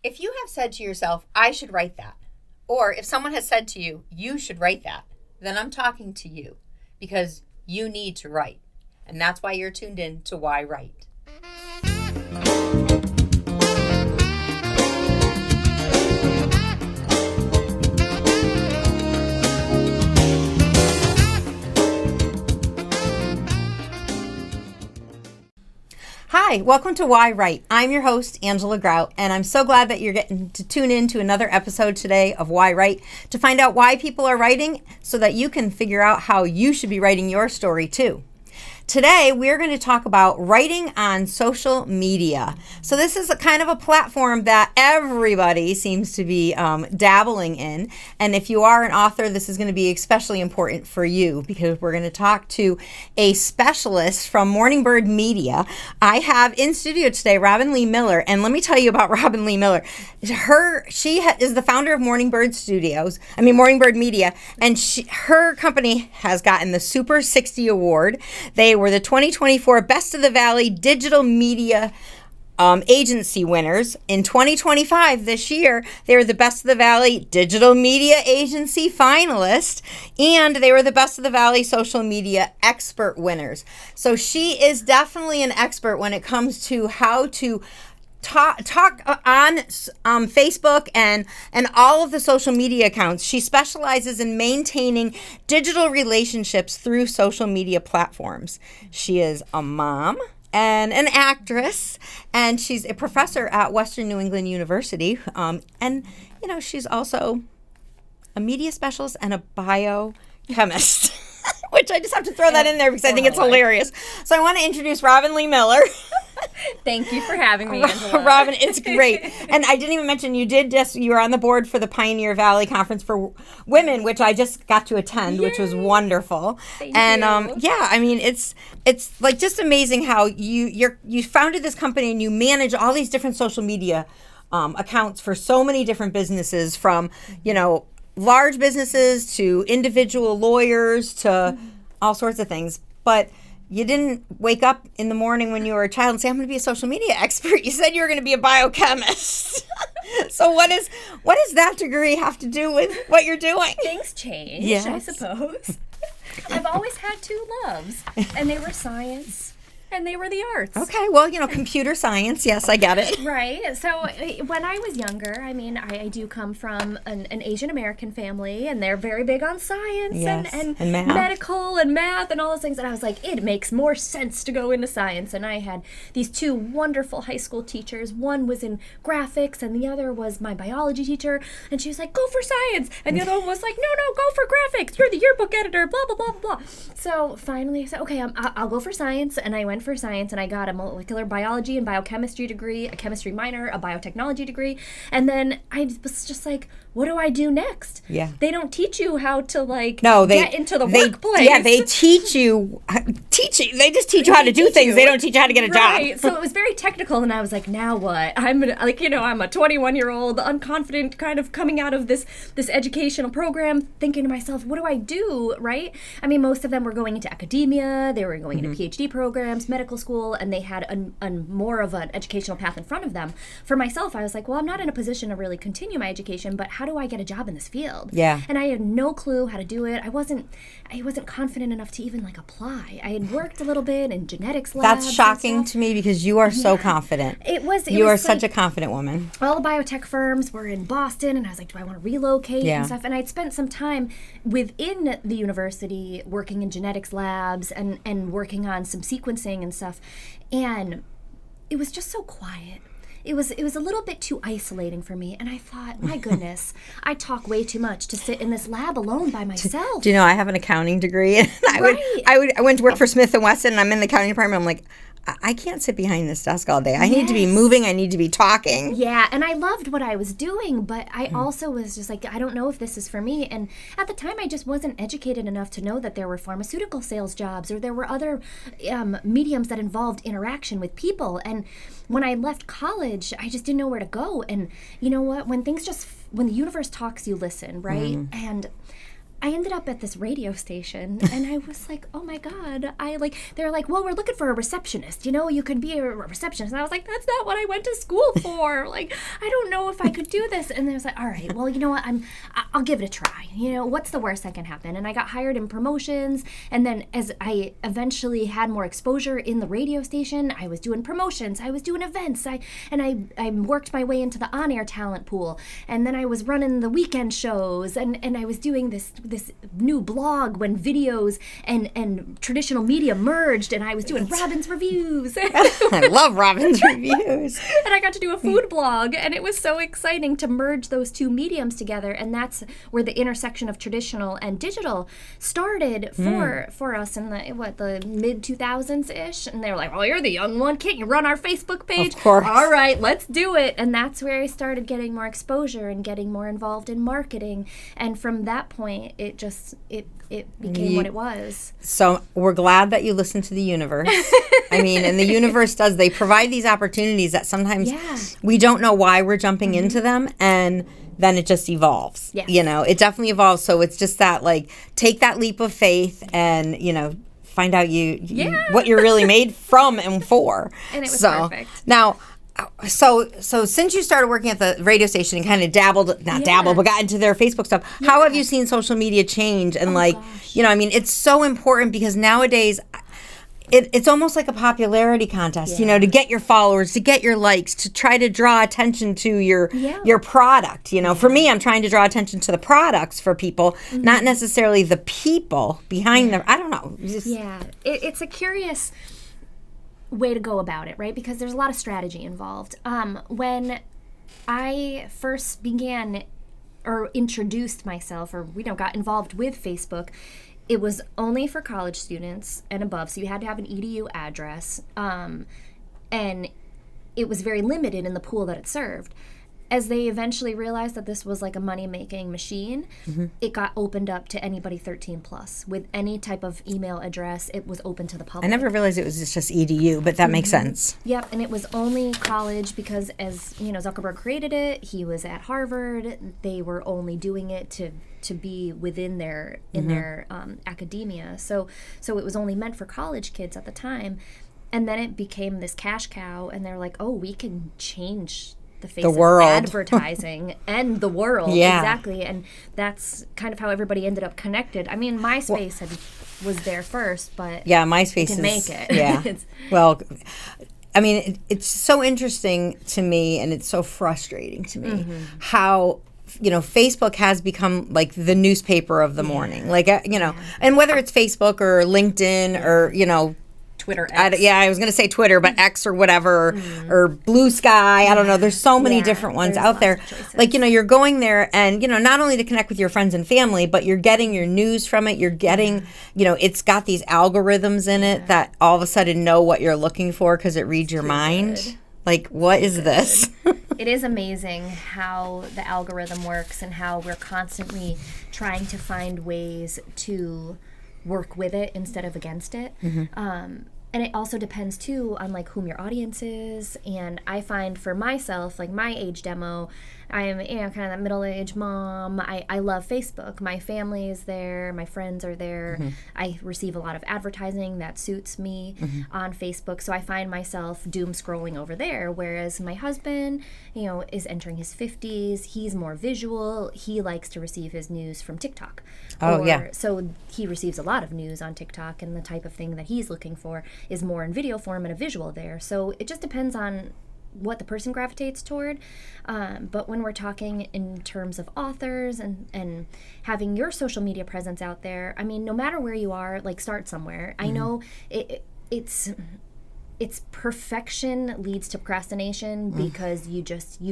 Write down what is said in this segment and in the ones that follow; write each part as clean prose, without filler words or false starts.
If you have said to yourself, I should write that, or if someone has said to you, you should write that, then I'm talking to you because you need to write. And that's why you're tuned in to yWrite. Hi, welcome to yWrite. I'm your host, Angela Grout, and I'm so glad that you're getting to tune in to another episode today of yWrite to find out why people are writing so that you can figure out how you should be writing your story too. Today, we're going to talk about writing on social media. So this is a kind of a platform that everybody seems to be dabbling in. And if you are an author, this is going to be especially important for you because we're going to talk to a specialist from Morningbird Media. I have in studio today Robyn Lee Miller. And let me tell you about Robyn Lee Miller. She is the founder of Morningbird Media. And her company has gotten the Super 60 Award. They were the 2024 Best of the Valley Digital Media Agency winners. In 2025, this year, they were the Best of the Valley Digital Media Agency finalists, and they were the Best of the Valley Social Media Expert winners. So she is definitely an expert when it comes to how to talk on Facebook and all of the social media accounts. She specializes in maintaining digital relationships through social media platforms. She is a mom and an actress, and she's a professor at Western New England University. And, she's also a media specialist and a biochemist. Which I just have to throw that in there because I think it's hilarious. So I want to introduce Robyn Lee Miller. Thank you for having me, Angela. Robyn, it's great. And I didn't even mention you were on the board for the Pioneer Valley Conference for Women, which I just got to attend, which was wonderful. Thank you. It's like just amazing how you founded this company and you manage all these different social media accounts for so many different businesses, from large businesses to individual lawyers to all sorts of things. But you didn't wake up in the morning when you were a child and say, I'm going to be a social media expert. You said you were going to be a biochemist. So what does that degree have to do with what you're doing? Things change, yes. I suppose. I've always had two loves, and they were science and they were the arts. Okay, well, computer science. Yes, I get it. Right. So when I was younger, I do come from an Asian American family, and they're very big on science and math. Medical and math and all those things. And I was like, it makes more sense to go into science. And I had these two wonderful high school teachers. One was in graphics, and the other was my biology teacher. And she was like, go for science. And the other one was like, no, go for graphics. You're the yearbook editor, blah, blah, blah, blah. So finally I said, okay, I'll go for science. And I went for science, and I got a molecular biology and biochemistry degree, a chemistry minor, a biotechnology degree, and then I was just like, what do I do next? Yeah. They don't teach you how to get into the workplace. Yeah, they teach you. They just teach you how to do things. They don't teach you how to get a job. So it was very technical, and I was like, now what? I'm a 21-year-old, unconfident, kind of coming out of this educational program, thinking to myself, what do I do, right? I mean, most of them were going into academia, they were going into PhD programs, medical school, and they had a more of an educational path in front of them. For myself, I was like, well, I'm not in a position to really continue my education, but how do I get a job in this field? Yeah. And I had no clue how to do it. I wasn't confident enough to even apply. I had worked a little bit in genetics labs. That's shocking to me because you are so confident. You are such a confident woman. All the biotech firms were in Boston, and I was like, do I want to relocate and stuff? And I'd spent some time within the university working in genetics labs and working on some sequencing and stuff. And it was just so quiet. It was a little bit too isolating for me, and I thought, my goodness, I talk way too much to sit in this lab alone by myself. Do you know I have an accounting degree? And I went to work for Smith & Wesson, and I'm in the accounting department. I'm like, I can't sit behind this desk all day. I need to be moving. I need to be talking. Yeah, and I loved what I was doing, but I also was just like, I don't know if this is for me. And at the time, I just wasn't educated enough to know that there were pharmaceutical sales jobs or there were other mediums that involved interaction with people. And when I left college, I just didn't know where to go. And you know what? When the universe talks, you listen, right? And I ended up at this radio station, and I was like, oh my God. They're like, well, we're looking for a receptionist. You could be a receptionist. And I was like, that's not what I went to school for. Like, I don't know if I could do this. And they was like, all right, well, you know what? I'll give it a try. What's the worst that can happen? And I got hired in promotions. And then as I eventually had more exposure in the radio station, I was doing promotions. I was doing events. I worked my way into the on-air talent pool. And then I was running the weekend shows. And I was doing this new blog when videos and traditional media merged, and I was doing Robyn's reviews. I love Robyn's reviews. And I got to do a food blog, and it was so exciting to merge those two mediums together, and that's where the intersection of traditional and digital started for us in the mid-2000s-ish, and they were like, well, you're the young one, can't you run our Facebook page? Of course. All right, let's do it. And that's where I started getting more exposure and getting more involved in marketing, and from that point, it became what it was. So we're glad that you listen to the universe. I mean, and the universe they provide these opportunities that sometimes we don't know why we're jumping into them, and then it just evolves. Yes. It definitely evolves. So it's just that, like, take that leap of faith and, find out what you're really made from and for. And it was perfect. Now, so since you started working at the radio station and kind of but got into their Facebook stuff, how have you seen social media change? And it's so important because nowadays it's almost like a popularity contest, to get your followers, to get your likes, to try to draw attention to your product. For me, I'm trying to draw attention to the products for people, not necessarily the people behind them. I don't know. It's a curious way to go about it, right? Because there's a lot of strategy involved. When I first began or introduced myself or got involved with Facebook, it was only for college students and above, so you had to have an EDU address, and it was very limited in the pool that it served. As they eventually realized that this was like a money-making machine, it got opened up to anybody 13 plus. With any type of email address, it was open to the public. I never realized it was just EDU, but that makes sense. Yep, and it was only college because as Zuckerberg created it, he was at Harvard. They were only doing it to be within their academia. So it was only meant for college kids at the time. And then it became this cash cow, and they're like, oh, we can change the face of advertising and the world. Exactly. And that's kind of how everybody ended up connected. I mean, MySpace was there first, but MySpace can make it. Yeah. Well, I mean, it's so interesting to me, and it's so frustrating to me how Facebook has become like the newspaper of the morning, and whether it's Facebook or LinkedIn or Twitter X. I was going to say Twitter, but X or whatever, or Blue Sky. I don't know. There's so many different ones out there. Like, you're going there and, not only to connect with your friends and family, but you're getting your news from it. You're getting, it's got these algorithms in it that all of a sudden know what you're looking for because it reads your mind. Good. Like, what is this? It is amazing how the algorithm works and how we're constantly trying to find ways to work with it instead of against it. And it also depends too on like whom your audience is. And I find for myself, like my age demo, I am kind of that middle-aged mom. I love Facebook. My family is there. My friends are there. I receive a lot of advertising that suits me on Facebook. So I find myself doom scrolling over there. Whereas my husband, is entering his 50s. He's more visual. He likes to receive his news from TikTok. So he receives a lot of news on TikTok, and the type of thing that he's looking for is more in video form and a visual there. So it just depends on what the person gravitates toward. But when we're talking in terms of authors and having your social media presence out there, I mean, no matter where you are, like start somewhere. I know it's perfection leads to procrastination because you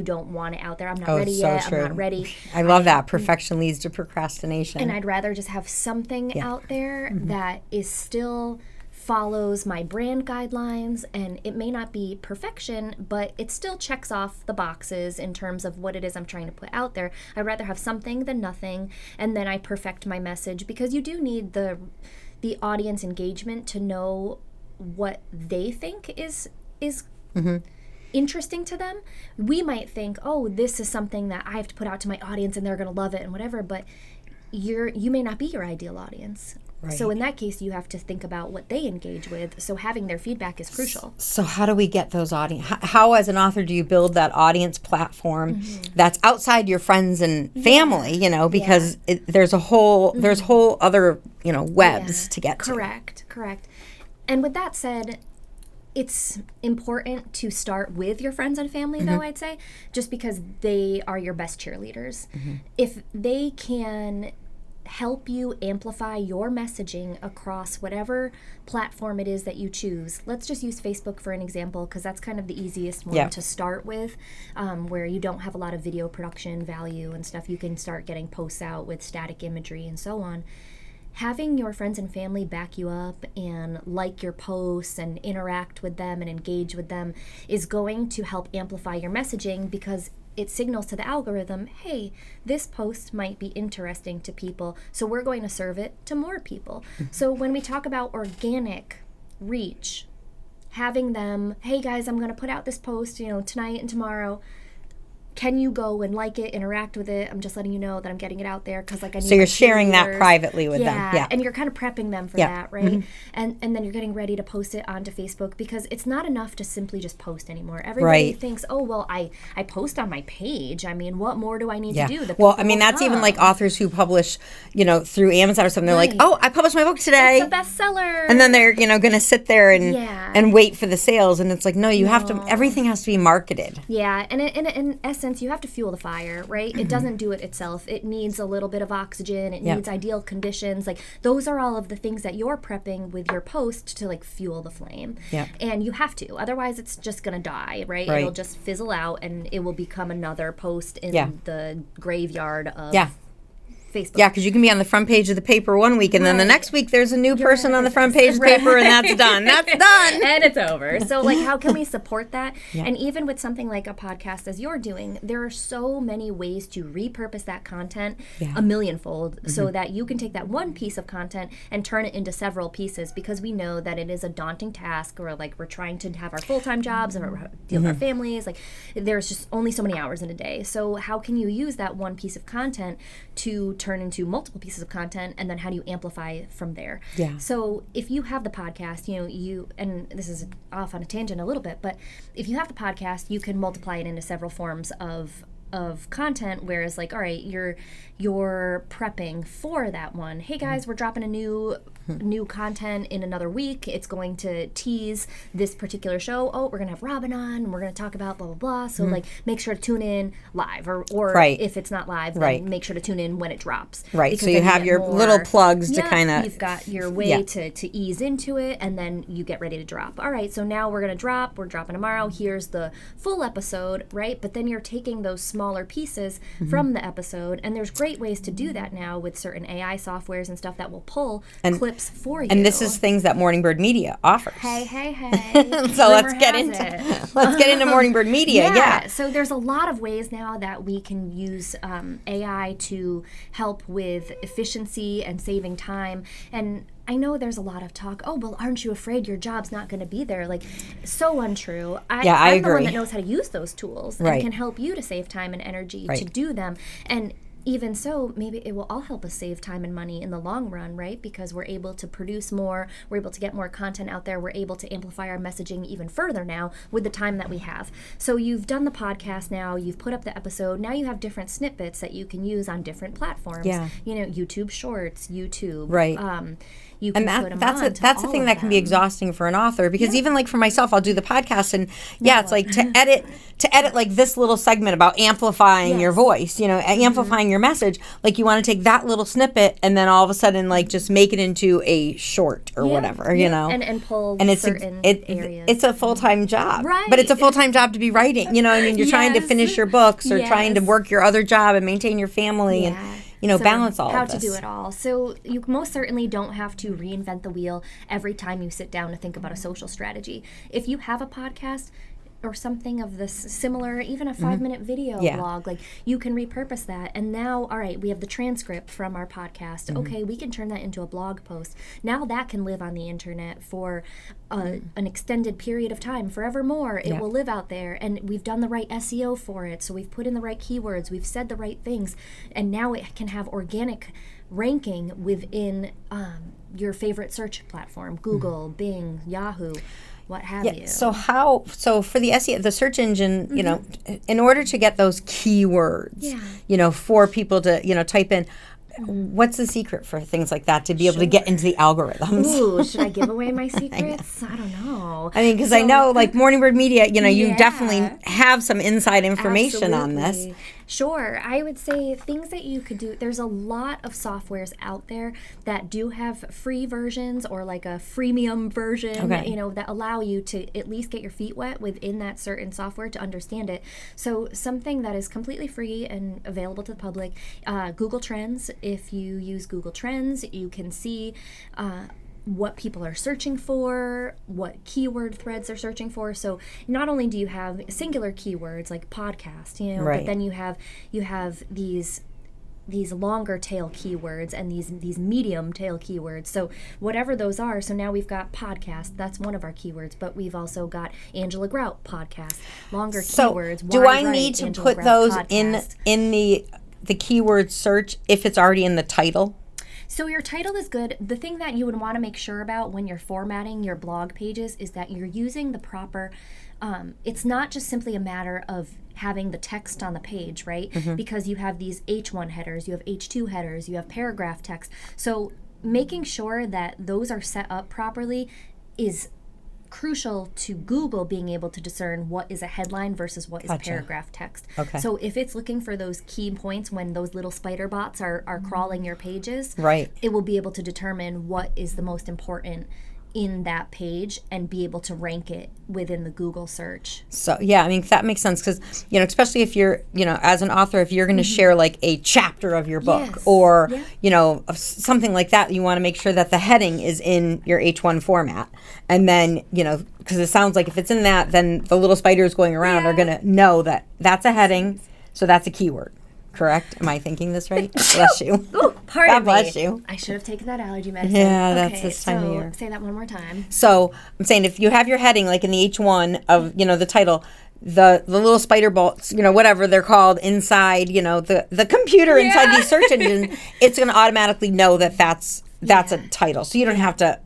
don't want it out there. I'm not ready yet. True. I'm not ready. I love that. Perfection leads to procrastination. And I'd rather just have something out there that is still follows my brand guidelines, and it may not be perfection, but it still checks off the boxes in terms of what it is I'm trying to put out there. I'd rather have something than nothing, and then I perfect my message, because you do need the audience engagement to know what they think is interesting to them. We might think, oh, this is something that I have to put out to my audience and they're going to love it and whatever, but you may not be your ideal audience. Right. So in that case, you have to think about what they engage with. So having their feedback is crucial. So how do we get those audience? How as an author do you build that audience platform that's outside your friends and family? You know, because there's whole other webs to get to. Correct. And with that said, it's important to start with your friends and family, though, I'd say, just because they are your best cheerleaders. If they can help you amplify your messaging across whatever platform it is that you choose. Let's just use Facebook for an example, because that's kind of the easiest one to start with, where you don't have a lot of video production value and stuff. You can start getting posts out with static imagery and so on. Having your friends and family back you up and like your posts and interact with them and engage with them is going to help amplify your messaging, because it signals to the algorithm, hey, this post might be interesting to people, so we're going to serve it to more people. So when we talk about organic reach, having them, hey guys, I'm going to put out this post, tonight and tomorrow. Can you go and like it, interact with it? I'm just letting you know that I'm getting it out there because I need. So you're sharing that privately with them. Yeah, and you're kind of prepping them for that, right? And then you're getting ready to post it onto Facebook, because it's not enough to simply just post anymore. Everybody thinks, oh, well, I post on my page. I mean, what more do I need to do? Well, I mean, that's even like authors who publish, through Amazon or something. They're like, oh, I published my book today. It's a bestseller. And then they're, going to sit there and wait for the sales. And it's like, no, you have to, everything has to be marketed. Yeah, and in essence, you have to fuel the fire, right? It doesn't do it itself. It needs a little bit of oxygen. It needs ideal conditions. Like, those are all of the things that you're prepping with your post to like fuel the flame. Yeah. And you have to. Otherwise, it's just going to die, right? It'll just fizzle out and it will become another post in the graveyard of Facebook. Yeah, because you can be on the front page of the paper one week, and then the next week there's a new person on the front page of the paper, and that's done. That's done. And it's over. So, like, how can we support that? And even with something like a podcast, as you're doing, there are so many ways to repurpose that content a millionfold, so that you can take that one piece of content and turn it into several pieces, because we know that it is a daunting task, or like we're trying to have our full-time jobs and deal with our families. Like, there's just only so many hours in a day. So how can you use that one piece of content to turn into multiple pieces of content, and then how do you amplify from there? So if you have the podcast, you and this is off on a tangent a little bit, but if you have the podcast, you can multiply it into several forms of content, whereas like, all right, you're prepping for that one. Hey guys, we're dropping a new content in another week. It's going to tease this particular show. Oh, we're gonna have Robyn on, and we're gonna talk about blah blah blah. So like, make sure to tune in live, or if it's not live, then make sure to tune in when it drops. So you have your little plugs to kind of. You've got your way to ease into it, and then you get ready to drop. All right, so now we're gonna drop. We're dropping tomorrow. Here's the full episode, right? But then you're taking those smaller pieces from the episode, and there's great ways to do that now with certain AI softwares and stuff that will pull clips for you. And this is things that Morning Bird Media offers. Hey. So let's get into Morning Bird Media. Yeah. So there's a lot of ways now that we can use AI to help with efficiency and saving time. And I know there's a lot of talk, oh, well, aren't you afraid your job's not going to be there? Like, so untrue. I'm agree. the one that knows how to use those tools and can help you to save time and energy to do them. And even so, maybe it will all help us save time and money in the long run, right? Because we're able to produce more, we're able to get more content out there, we're able to amplify our messaging even further now with the time that we have. So you've done the podcast now, you've put up the episode, now you have different snippets that you can use on different platforms. YouTube Shorts, YouTube. You can put them that's a thing that can be exhausting for an author, because even like for myself, I'll do the podcast and it's like to edit like this little segment about amplifying your voice, amplifying your message. Like, you want to take that little snippet and then all of a sudden like just make it into a short or whatever, and pull certain areas. It's a full-time job, but it's a full-time job to be writing. You're trying to finish your books or trying to work your other job and maintain your family and. So balance all of this. How to do it all. So you most certainly don't have to reinvent the wheel every time you sit down to think about a social strategy. If you have a podcast, or something of this similar, even a 5-minute video blog, like you can repurpose that. And now, all right, we have the transcript from our podcast. Okay, we can turn that into a blog post. Now that can live on the internet for an extended period of time, forevermore. It will live out there, and we've done the right SEO for it. So we've put in the right keywords, we've said the right things, and now it can have organic ranking within your favorite search platform, Google, Bing, Yahoo, what have you. So for the SEO, the search engine, you know, in order to get those keywords, you know, for people to, you know, type in, what's the secret for things like that to be able to get into the algorithms? Ooh, should I give away my secrets? I don't know. I mean, because I know, like Morning Bird Media, you know, you definitely have some inside information on this. Sure. I would say things that you could do. There's a lot of softwares out there that do have free versions or like a freemium version, you know, that allow you to at least get your feet wet within that certain software to understand it. So something that is completely free and available to the public, Google Trends. If you use Google Trends, you can see what people are searching for, what keyword threads they're searching for. So not only do you have singular keywords like podcast, you know, but then you have these longer tail keywords and these medium tail keywords. So whatever those are, so now we've got podcast, that's one of our keywords, but we've also got Angela Grout podcast, longer keywords. Do I need to put those podcast in the keyword search if it's already in the title? So your title is good. The thing that you would want to make sure about when you're formatting your blog pages is that you're using the proper, it's not just simply a matter of having the text on the page, right? Because you have these H1 headers, you have H2 headers, you have paragraph text. So making sure that those are set up properly is crucial to Google being able to discern what is a headline versus what is paragraph text. So if it's looking for those key points when those little spider bots are crawling your pages, it will be able to determine what is the most important in that page and be able to rank it within the Google search. So yeah, I mean, that makes sense because, you know, especially if you're, you know, as an author, if you're going to share like a chapter of your book or, you know, something like that, you want to make sure that the heading is in your H1 format. And then, you know, because it sounds like if it's in that, then the little spiders going around are going to know that that's a heading, so that's a keyword. Correct? Am I thinking this right? Bless you. Ooh, pardon God bless you. I should have taken that allergy medicine. Yeah, that's this time of year. Say that one more time. So I'm saying if you have your heading like in the H1 of, you know, the title, the little spider bolts, you know, whatever they're called inside, you know, the computer inside these search engines, it's going to automatically know that that's a title. So you don't have to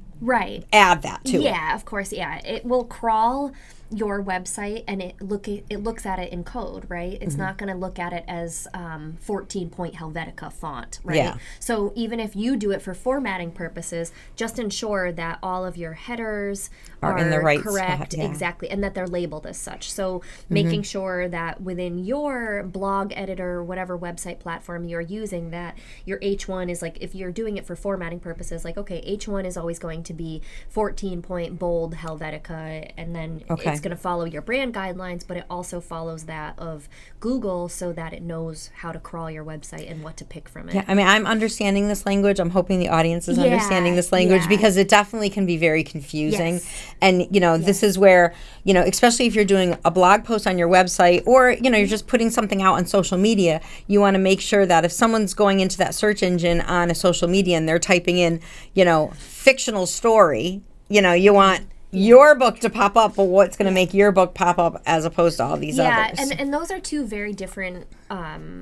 add that to it. Yeah, of course. Yeah, it will crawl your website and it looks at it in code, right? It's not going to look at it as 14-point Helvetica font, right? So even if you do it for formatting purposes, just ensure that all of your headers are in the right correct, spot, exactly, and that they're labeled as such. So making sure that within your blog editor, whatever website platform you're using, that your H1 is like, if you're doing it for formatting purposes, like, okay, H1 is always going to be 14-point bold Helvetica, and then it's going to follow your brand guidelines, but it also follows that of Google so that it knows how to crawl your website and what to pick from it. Yeah, I mean, I'm understanding this language. I'm hoping the audience is understanding this language because it definitely can be very confusing. And, you know, this is where, you know, especially if you're doing a blog post on your website or, you know, you're just putting something out on social media, you want to make sure that if someone's going into that search engine on a social media and they're typing in, you know, fictional story, you know, you want your book to pop up, but what's going to make your book pop up as opposed to all these others. Yeah, and those are two very different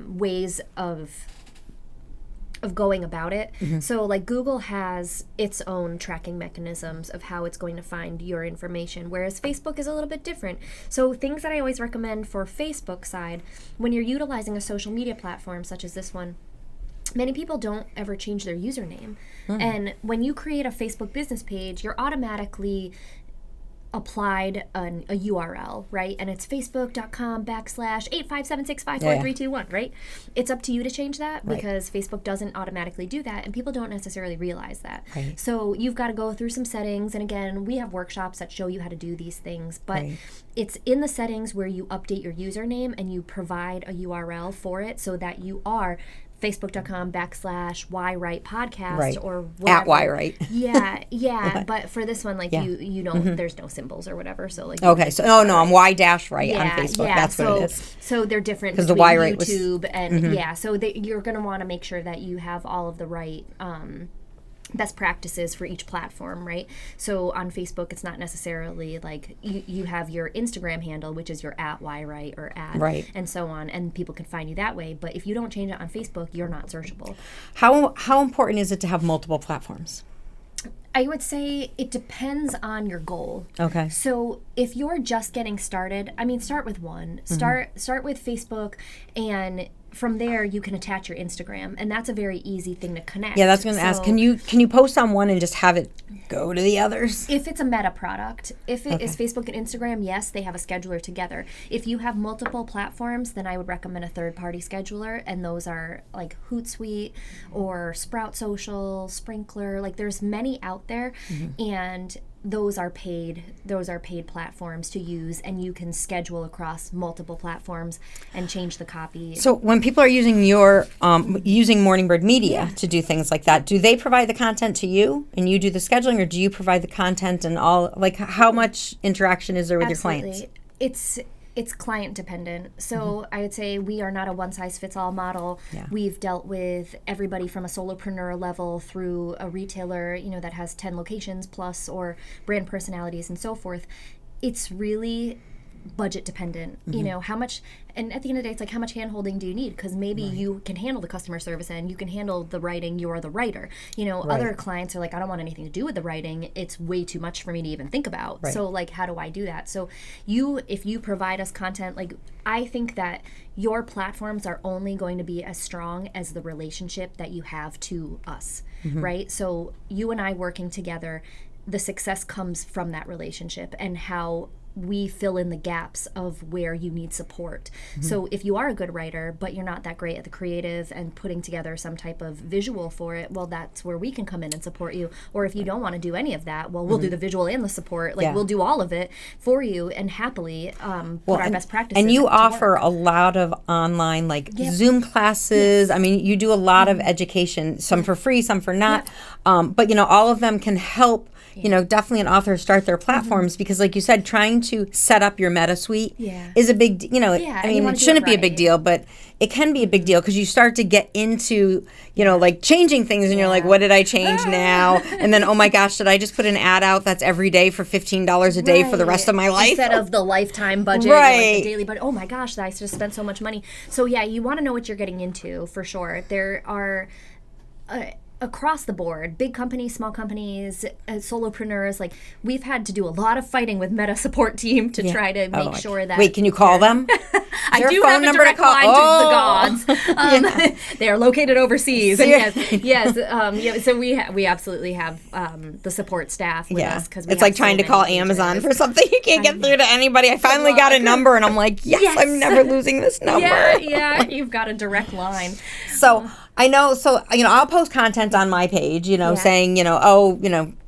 ways of going about it. So like Google has its own tracking mechanisms of how it's going to find your information, whereas Facebook is a little bit different. So things that I always recommend for Facebook side, when you're utilizing a social media platform such as this one, many people don't ever change their username. And when you create a Facebook business page, you're automatically applied a URL, right? And it's facebook.com/857654321, right? It's up to you to change that because Facebook doesn't automatically do that, and people don't necessarily realize that. So you've got to go through some settings, and again, we have workshops that show you how to do these things, but it's in the settings where you update your username and you provide a URL for it so that you are facebook.com/yWrite podcast Right. or whatever. At yWrite. Yeah. But for this one, like you don't, there's no symbols or whatever. So like. Okay. So, I'm Y-Write on Facebook. That's so, what it is. So they're different 'Cause the between yWrite was- YouTube and so you're going to want to make sure that you have all of the right best practices for each platform, right? So on Facebook, it's not necessarily like you have your Instagram handle, which is your @yWrite or Right. and so on, and people can find you that way. But if you don't change it on Facebook, you're not searchable. How important is it to have multiple platforms? I would say it depends on your goal. Okay. So if you're just getting started, I mean, start with one. Start with Facebook, and from there you can attach your Instagram, and that's a very easy thing to connect. Yeah, that's going to ask. Can you post on one and just have it go to the others? If it's a meta product, if it is Facebook and Instagram, yes, they have a scheduler together. If you have multiple platforms, then I would recommend a third-party scheduler, and those are like Hootsuite or Sprout Social, Sprinkler. Like there's many out there, and those are paid platforms to use, and you can schedule across multiple platforms and change the copy. So when people are using your using Morning Bird Media to do things like that, do they provide the content to you and you do the scheduling, or do you provide the content and all? Like how much interaction is there with your clients? It's client dependent. So I would say we are not a one-size-fits-all model. Yeah. We've dealt with everybody from a solopreneur level through a retailer, that has 10 locations plus, or brand personalities and so forth. It's really budget dependent. How much, and at the end of the day, it's like, how much hand-holding do you need? Because maybe you can handle the customer service end, you can handle the writing, you are the writer. Other clients are like, I don't want anything to do with the writing, it's way too much for me to even think about. Right. So like, how do I do that? So if you provide us content, like, I think that your platforms are only going to be as strong as the relationship that you have to us, right? So you and I working together, the success comes from that relationship and how we fill in the gaps of where you need support. So if you are a good writer, but you're not that great at the creative and putting together some type of visual for it, well, that's where we can come in and support you. Or if you don't want to do any of that, well, we'll do the visual and the support. Like, we'll do all of it for you and happily put our best practices. And you to offer work. a lot of online, Zoom classes. I mean, you do a lot of education, some for free, some for not. But, all of them can help definitely an author start their platforms because, like you said, trying to set up your meta suite is a big, I mean, it shouldn't be a big deal, but it can be a big deal because you start to get into, like changing things and you're like, what did I change now? And then, oh my gosh, did I just put an ad out that's every day for $15 a day for the rest of my life? Instead of the lifetime budget, like the daily budget. Oh my gosh, I just spent so much money. So yeah, you want to know what you're getting into for sure. There are... across the board, big companies, small companies, solopreneurs, like we've had to do a lot lot of fighting with Meta support team to try to make sure that... Wait, can you call them? I do have a direct line to the gods. They are located overseas. And so we absolutely have the support staff with us. Cause it's like trying to call Amazon for something. You can't get through to anybody. I finally got a number and I'm like, yes, I'm never losing this number. You've got a direct line. So... I know, I'll post content on my page, saying,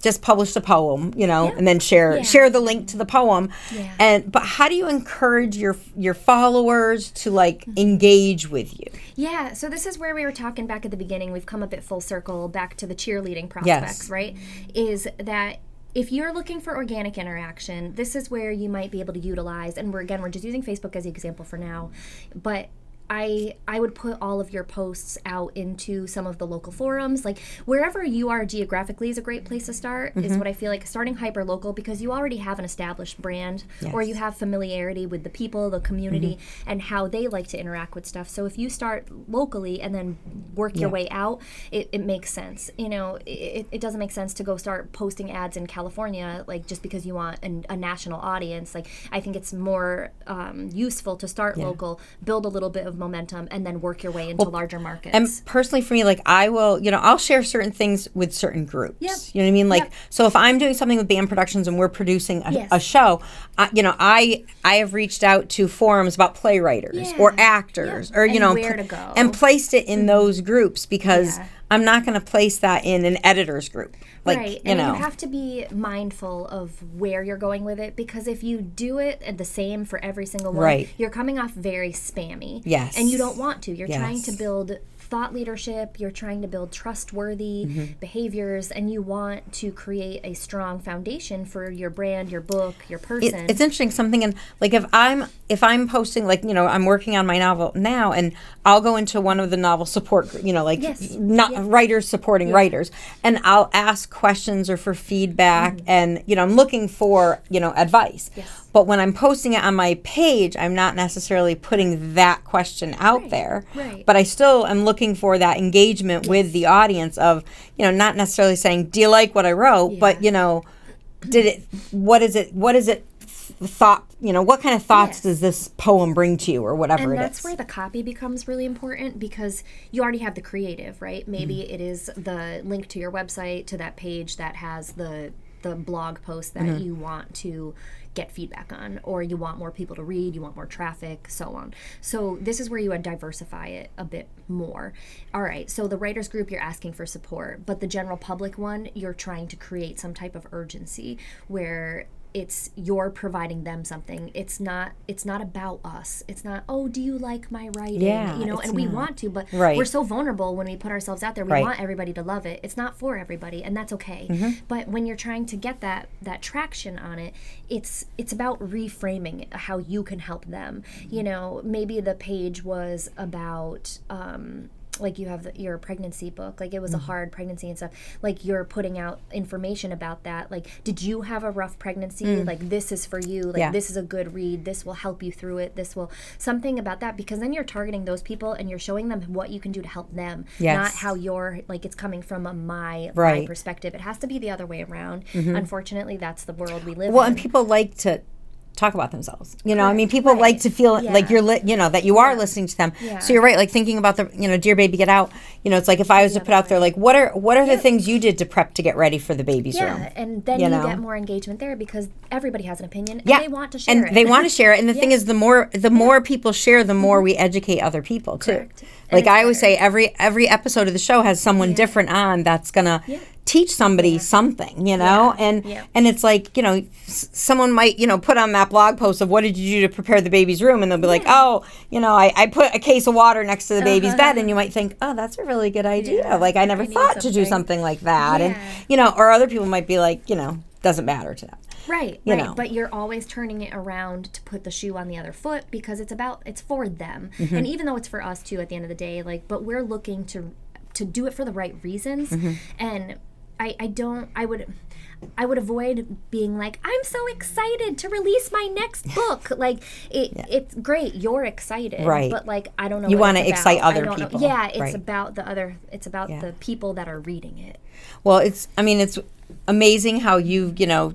just publish the poem, and then share the link to the poem. Yeah. But how do you encourage your followers to engage with you? Yeah, so this is where we were talking back at the beginning. We've come a bit full circle back to the cheerleading prospects, right? Is that if you're looking for organic interaction, this is where you might be able to utilize, and we're just using Facebook as the example for now, but I would put all of your posts out into some of the local forums. Like wherever you are geographically is a great place to start, is what I feel like, starting hyper local, because you already have an established brand or you have familiarity with the people, the community, and how they like to interact with stuff. So if you start locally and then work your way out, it makes sense. It doesn't make sense to go start posting ads in California, just because you want a national audience. I think it's more useful to start local, build a little bit of momentum, and then work your way into larger markets. And personally for me, I will, I'll share certain things with certain groups. Yep. You know what I mean? So if I'm doing something with Band Productions and we're producing a show, I have reached out to forums about playwriters or actors or, and where to go. and placed it in those groups because I'm not going to place that in an editor's group. Like, right. you And know. you have to be mindful of where you're going with it, because if you do it the same for every single one, Right. you're coming off very spammy. Yes. And you don't want to. You're Yes. trying to build thought leadership, you're trying to build trustworthy behaviors, and you want to create a strong foundation for your brand, your book, your person. It's interesting, something in, like, if I'm posting, like, you know, I'm working on my novel now, and I'll go into one of the novel support, you know, like, Yes. not writers supporting writers, and I'll ask questions or for feedback, and, you know, I'm looking for, you know, advice. Yes. But when I'm posting it on my page, I'm not necessarily putting that question out there. Right. But I still am looking for that engagement with the audience of, you know, not necessarily saying, do you like what I wrote? But, you know, what is it thought, you know, what kind of thoughts does this poem bring to you, or whatever and it that's is? where the copy becomes really important, because you already have the creative, right? Maybe it is the link to your website, to that page that has the blog post that you want to get feedback on, or you want more people to read, you want more traffic, so on. So this is where you would diversify it a bit more. All right, so the writers group, you're asking for support, but the general public one, you're trying to create some type of urgency where you're providing them something. It's not about us. It's not, oh, do you like my writing? Yeah, you know, and we want to, but Right. we're so vulnerable when we put ourselves out there. We Right. want everybody to love it. It's not for everybody, and that's okay. But when you're trying to get that traction on it, it's about reframing how you can help them. You know, maybe the page was about like you have your pregnancy book, like it was a hard pregnancy and stuff, like you're putting out information about that, like, did you have a rough pregnancy, like this is for you, like this is a good read, this will help you through it, this will, something about that, because then you're targeting those people and you're showing them what you can do to help them, not how you're, like, it's coming from my perspective. It has to be the other way around. Unfortunately, that's the world we live in. Well, and people like to talk about themselves. You know, I mean, people like to feel like you're, you know, that you are listening to them. So you're right. Like thinking about the, you know, Dear Baby Get Out, you know, it's like if I was to put out there, like, what are the things you did to prep to get ready for the baby's room? Yeah, and then you get more engagement there, because everybody has an opinion and they want to share it. And they want to share it. And the thing is, the more people share, the more we educate other people too. Correct. Like I always say, every episode of the show has someone different on that's gonna teach somebody something, you know, and it's like, you know, someone might, you know, put on that blog post of what did you do to prepare the baby's room, and they'll be like, oh, you know, I put a case of water next to the baby's bed, and you might think, oh, that's a really good idea. Like I never thought to do something like that, and you know, or other people might be like, you know, doesn't matter to them. Right, You right. know. But you're always turning it around to put the shoe on the other foot, because it's for them. And even though it's for us too at the end of the day, like, but we're looking to do it for the right reasons. And I would avoid being like, I'm so excited to release my next book. Like, it's great, you're excited, Right. but like, I don't know. You what want it's to excite about. other I don't know. people. Yeah, it's Right. about the people that are reading it. Well, it's amazing how you've, you know,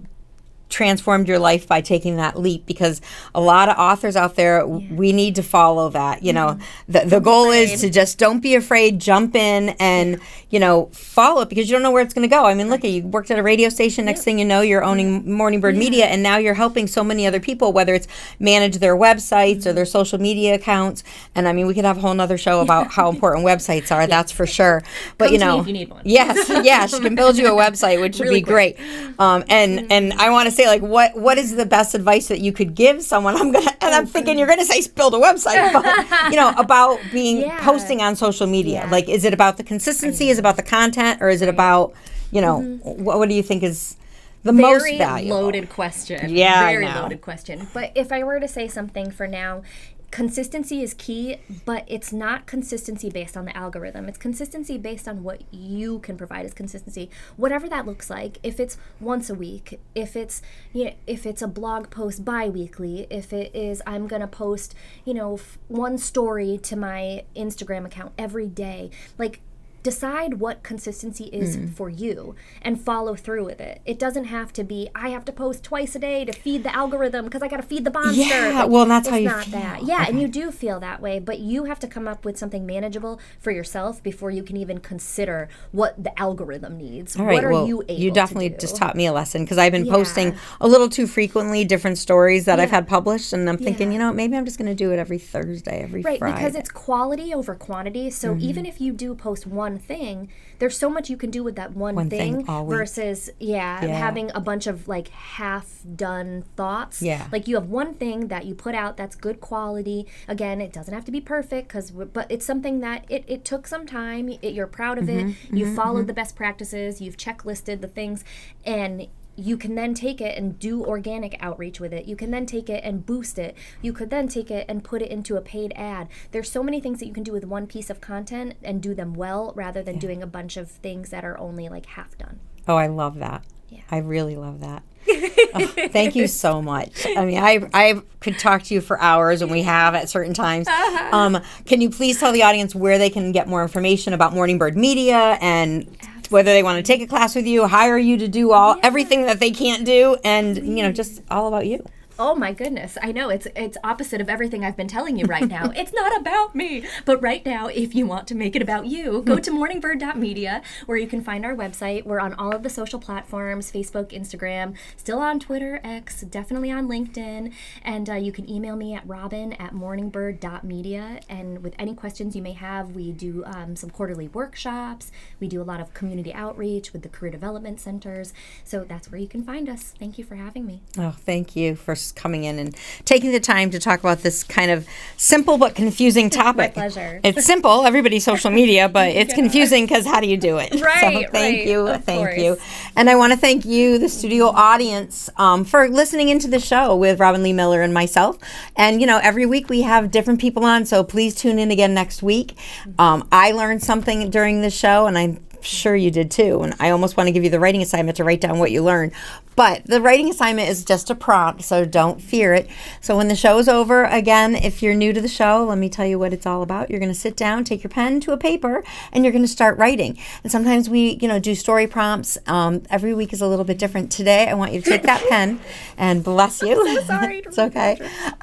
transformed your life by taking that leap, because a lot of authors out there, we need to follow that, you know. The goal is to just don't be afraid, jump in and, you know, follow it, because you don't know where it's going to go. I mean, look, you worked at a radio station, next thing you know, you're owning Morning Bird Media, and now you're helping so many other people, whether it's manage their websites or their social media accounts. And I mean, we could have a whole nother show about how important websites are, that's for sure. But Come you to me know, if you need one. Yes, she can build you a website, which would Really be great. And I want to say, like, what is the best advice that you could give someone? I'm thinking you're gonna say build a website, but you know, about being posting on social media. Like, is it about the consistency? Is it about the content, or is it about, you know, what do you think is the most valuable? Very loaded question. Yeah, very I know. loaded question. But if I were to say something for now, consistency is key, but it's not consistency based on the algorithm. It's consistency based on what you can provide as consistency, whatever that looks like. If it's once a week, if it's a blog post bi-weekly, if it is I'm gonna post, you know, one story to my Instagram account every day, like, decide what consistency is for you and follow through with it. It doesn't have to be, I have to post twice a day to feed the algorithm because I got to feed the monster. Yeah, well, that's how you not feel. that. Yeah, and you do feel that way, but you have to come up with something manageable for yourself before you can even consider what the algorithm needs. All right, what are well, you able you definitely to do? just taught me a lesson, because I've been posting a little too frequently different stories that I've had published, and I'm thinking, you know, maybe I'm just going to do it every Thursday, every Friday. Right, because it's quality over quantity. So even if you do post one one thing, there's so much you can do with that one thing versus having a bunch of like half done thoughts. Like you have one thing that you put out that's good quality. Again, it doesn't have to be perfect but it's something that it took some time. You're proud of it. You followed the best practices. You've checklisted the things, and you can then take it and do organic outreach with it. You can then take it and boost it. You could then take it and put it into a paid ad. There's so many things that you can do with one piece of content and do them well rather than doing a bunch of things that are only like half done. Oh, I love that. I really love that. Thank you so much. I mean, I could talk to you for hours, and we have at certain times. Can you please tell the audience where they can get more information about Morning Bird Media and whether they want to take a class with you, hire you to do everything that they can't do, and just all about you? Oh my goodness. I know it's opposite of everything I've been telling you right now. It's not about me. But right now, if you want to make it about you, go to morningbird.media where you can find our website. We're on all of the social platforms, Facebook, Instagram, still on Twitter, X, definitely on LinkedIn. And you can email me at robyn@morningbird.media. And with any questions you may have, we do some quarterly workshops. We do a lot of community outreach with the career development centers. So that's where you can find us. Thank you for having me. Oh, thank you for coming in and taking the time to talk about this kind of simple but confusing topic. My pleasure. It's simple, everybody's social media, but it's confusing because how do you do it? Right, so thank you. Thank you. And I want to thank you, the studio audience, for listening into the show with Robyn Lee Miller and myself. And, every week we have different people on, so please tune in again next week. I learned something during the show, and I'm sure you did too. And I almost want to give you the writing assignment to write down what you learned. But the writing assignment is just a prompt, so don't fear it. So when the show is over, again, if you're new to the show, let me tell you what it's all about. You're going to sit down, take your pen to a paper, and you're going to start writing. And sometimes we, do story prompts. Every week is a little bit different. Today, I want you to take that pen, and bless you. I'm so sorry. It's okay.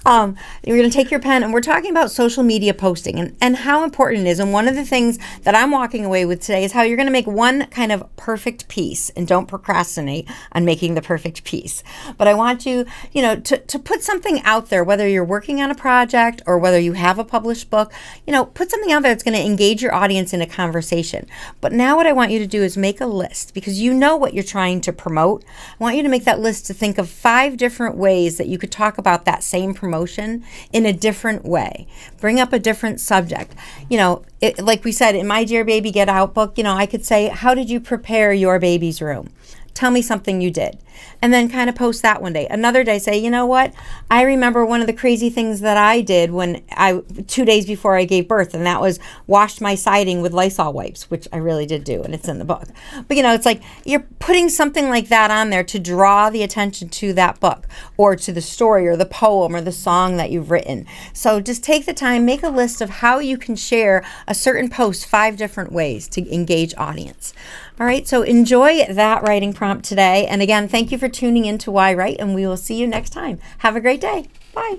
You're going to take your pen, and we're talking about social media posting and how important it is. And one of the things that I'm walking away with today is how you're going to make one kind of perfect piece, and don't procrastinate on making the perfect piece. But I want you, to put something out there, whether you're working on a project or whether you have a published book, put something out there that's going to engage your audience in a conversation. But now what I want you to do is make a list, because you know what you're trying to promote. I want you to make that list to think of 5 different ways that you could talk about that same promotion in a different way. Bring up a different subject. Like we said, in my Dear Baby Get Out book, I could say, how did you prepare your baby's room? Tell me something you did. And then kind of post that one day. Another day, say, you know what? I remember one of the crazy things that I did 2 days before I gave birth, and that was washed my siding with Lysol wipes, which I really did do, and it's in the book. But, it's like you're putting something like that on there to draw the attention to that book or to the story or the poem or the song that you've written. So just take the time, make a list of how you can share a certain post 5 different ways to engage audience. All right, so enjoy that writing prompt today. And again, thank you for tuning in to yWrite, and we will see you next time. Have a great day. Bye.